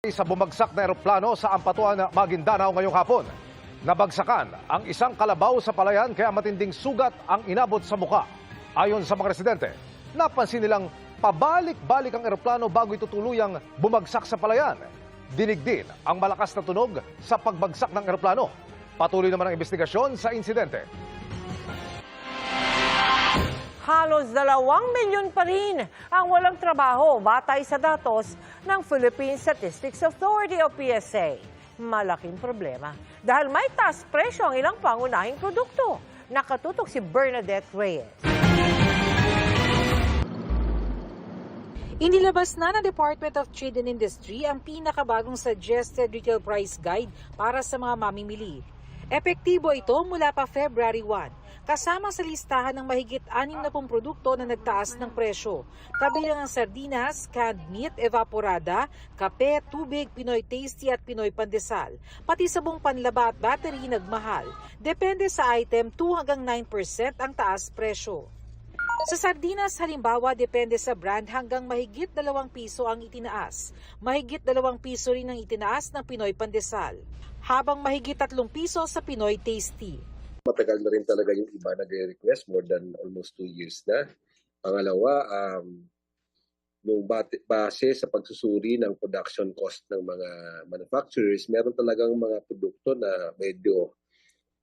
Sa bumagsak na eroplano sa Ampatuan, Maguindanao ngayong hapon. Nabagsakan ang isang kalabaw sa palayan kaya matinding sugat ang inabot sa muka. Ayon sa mga residente, napansin nilang pabalik-balik ang eroplano bago ito tuluyang bumagsak sa palayan. Dinig din ang malakas na tunog sa pagbagsak ng eroplano. Patuloy naman ang investigasyon sa insidente. Halos 2 milyon pa rin ang walang trabaho batay sa datos ng Philippine Statistics Authority o PSA. Malaking problema dahil may taas presyo ang ilang pangunahing produkto. Nakatutok si Bernadette Reyes. Inilabas na ng Department of Trade and Industry ang pinakabagong suggested retail price guide para sa mga mamimili. Epektibo ito mula pa February 1. Kasama sa listahan ng mahigit 60 produkto na nagtaas ng presyo. Kabilang ang sardinas, canned meat, evaporada, kape, tubig, Pinoy Tasty at Pinoy Pandesal. Pati sabong panlaba at battery nagmahal. Depende sa item, 2 hanggang 9% ang taas presyo. Sa sardinas, halimbawa, depende sa brand hanggang mahigit 2 piso ang itinaas. Mahigit 2 piso rin ang itinaas ng Pinoy Pandesal. Habang mahigit 3 piso sa Pinoy Tasty. Matagal na rin talaga yung iba nag-request, more than almost 2 years na. Pangalawa, nung base sa pagsusuri ng production cost ng mga manufacturers, meron talagang mga produkto na medyo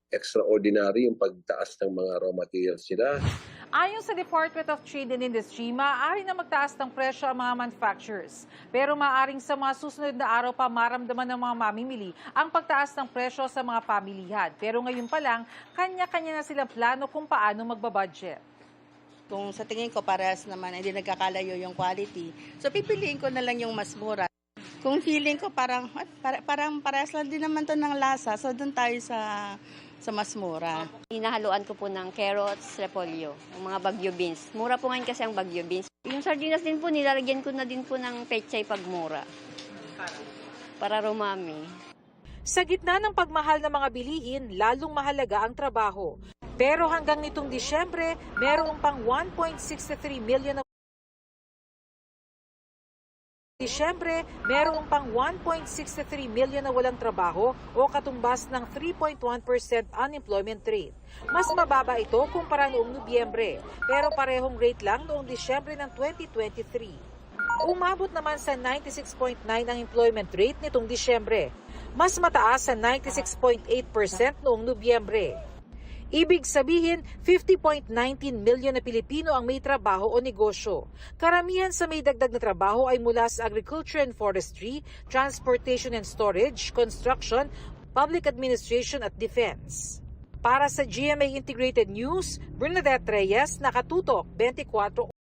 extraordinary yung pagtaas ng mga raw materials nila. Ayon sa Department of Trade and Industry, maaari na magtaas ng presyo ang mga manufacturers. Pero maaaring sa mga susunod na araw pa maramdaman ng mga mamimili ang pagtaas ng presyo sa mga pamilihan. Pero ngayon pa lang, kanya-kanya na silang plano kung paano magbabudget. Kung sa tingin ko parehas naman, hindi nagkakalayo yung quality. So pipiliin ko na lang yung mas mura. Kung feeling ko parang parehas lang din naman to ng lasa, so doon tayo sa mas mura. Hinahaluan ko po ng carrots, repolyo, yung mga bagyo beans. Mura po ngayon kasi ang bagyo beans. Yung sardinas din po, nilalagyan ko na din po ng pechay pag mura. Para rumami. Sa gitna ng pagmahal ng mga bilihin, lalong mahalaga ang trabaho. Pero hanggang nitong Disyembre, merong pang 1.63 million na walang trabaho o katumbas ng 3.1% unemployment rate. Mas mababa ito kumpara noong Nobyembre, pero parehong rate lang noong Disyembre ng 2023. Umabot naman sa 96.9 ang employment rate nitong Disyembre. Mas mataas sa 96.8% noong Nobyembre. Ibig sabihin, 50.19 million na Pilipino ang may trabaho o negosyo. Karamihan sa may dagdag na trabaho ay mula sa agriculture and forestry, transportation and storage, construction, public administration at defense. Para sa GMA Integrated News, Bernadette Reyes, Nakatutok, 24